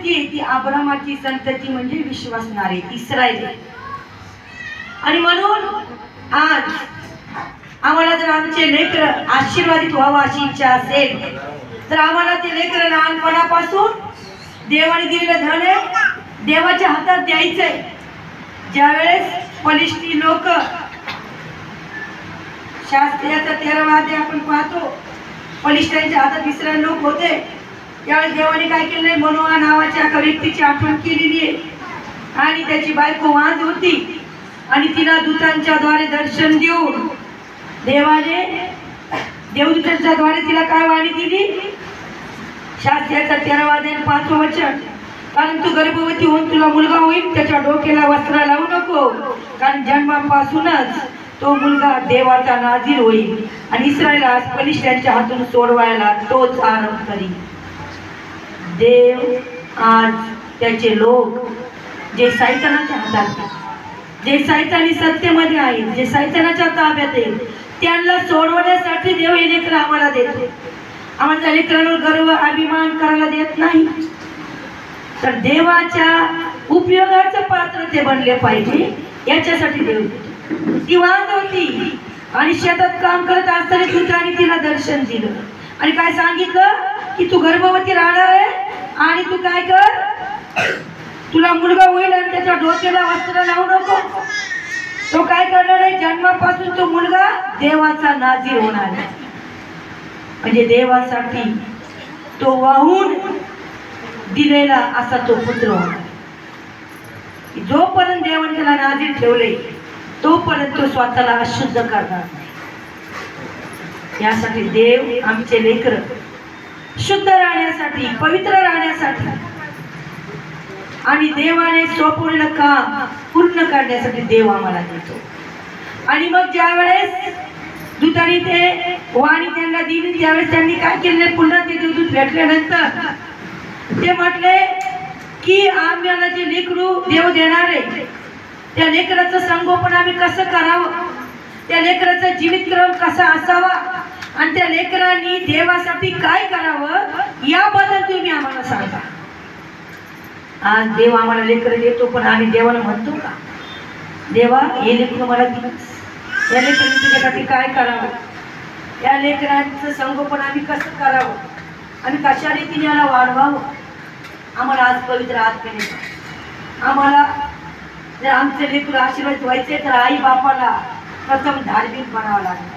कोणती आहे ती अब्रामाची संतती म्हणजे विश्वासणारे इस्रायल। आणि म्हणून आज आम्हाला जर आमचे लेकर आशीर्वादित व्हावं अशी इच्छा असेल तर आम्हाला ते लेकर लहानपणापासून देवाने दिलेलं धन आहे देवाच्या हातात द्यायचंय। ज्यावेळेस फलिस्ती लोक शास्त्रीयाचा 13वा अध्याय आपण पाहतो, फलिस्त्यांच्या हातात इस्रायल लोक होते, त्यावेळेस देवाने काय केलंय, मनोआ नावाच्या एका व्यक्तीची आठवण केलेली आहे आणि त्याची बायको वांज होती आणि तिला दूतांच्या द्वारे दर्शन देऊन देवाने देवदूतांच्या द्वारे तिला काय वाणी दिली, शास्त्रीयाचा 13वा अध्याय 5वं वचन, कारण तू गर्भवती होऊन तुला मुलगा होईल, त्याच्या डोक्याला वस्त्र लावू नको, कारण जन्मापासूनच तो मुलगा देवाचा नाझीर होईल आणि इस्रायला फलिस्त्यांच्या हातून सोडवायला तोच आरंभ करी। देव आज त्याचे लोक जे सैतानाच्या हातात, जे सैतानी सत्तेमध्ये आहेत, जे सैतानाच्या ताब्यात आहेत, त्यांना सोडवण्यासाठी देव हे लेकरं आम्हाला देतो। आम्हाला लेकरांवर गर्व अभिमान करायला देत नाही, तर देवाच्या उपयोगाचं पात्र ते बनले पाहिजे याच्यासाठी देव देतो। ती वांज होती आणि शेतात काम करत असताना दूताने तिला दर्शन दिलं आणि काय सांगितलं की तू गर्भवती राहणार आहे आणि तू काय कर, तुला मुलगा होईल आणि त्याच्या डोक्याला वस्त्र लावू नको, तो काय करणार आहे, जन्मापासून तो मुलगा देवाचा नाझीर होणार आहे। म्हणजे देवासाठी तो वाहून दिलेला असा तो पुत्र होणार। जोपर्यंत देवाने त्याला नाझीर ठेवले तोपर्यंत तो स्वतःला अशुद्ध करणार नाही। यासाठी देव आमचे लेकर शुद्ध राहण्यासाठी, पवित्र राहण्यासाठी आणि देवाने सोपवलेलं काम पूर्ण करण्यासाठी देव आम्हाला देतो। आणि मग ज्यावेळेस दूतांनी ते वाणी त्यांना दिली त्यावेळेस त्यांनी काय केले, पुन्हा ते देवदूत भेटल्यानंतर ते म्हटले की आम्हाला जे लेकरू देव देणार आहे त्या लेकराचं संगोपन आम्ही कसं करावं, त्या लेकराचा जीवितक्रम कसा असावा आणि त्या लेकरांनी देवासाठी काय करावं याबद्दल तुम्ही आम्हाला सांगा। आज देव आम्हाला लेकर देतो, पण आम्ही देवाला म्हणतो का, देवा हे लेकरं मला दिलंस, या लेकरांनी तुझ्यासाठी काय करावं, या लेकरांचं संगोपन आम्ही कसं करावं आणि कशा रीतीने याला वाढवावं। आम्हाला आज पवित्र आत्म्याने आम्हाला जर आमचे लेकरं आशीर्वाद व्हायचे तर आई बापाला प्रथम धार्मिक बनावं लागेल।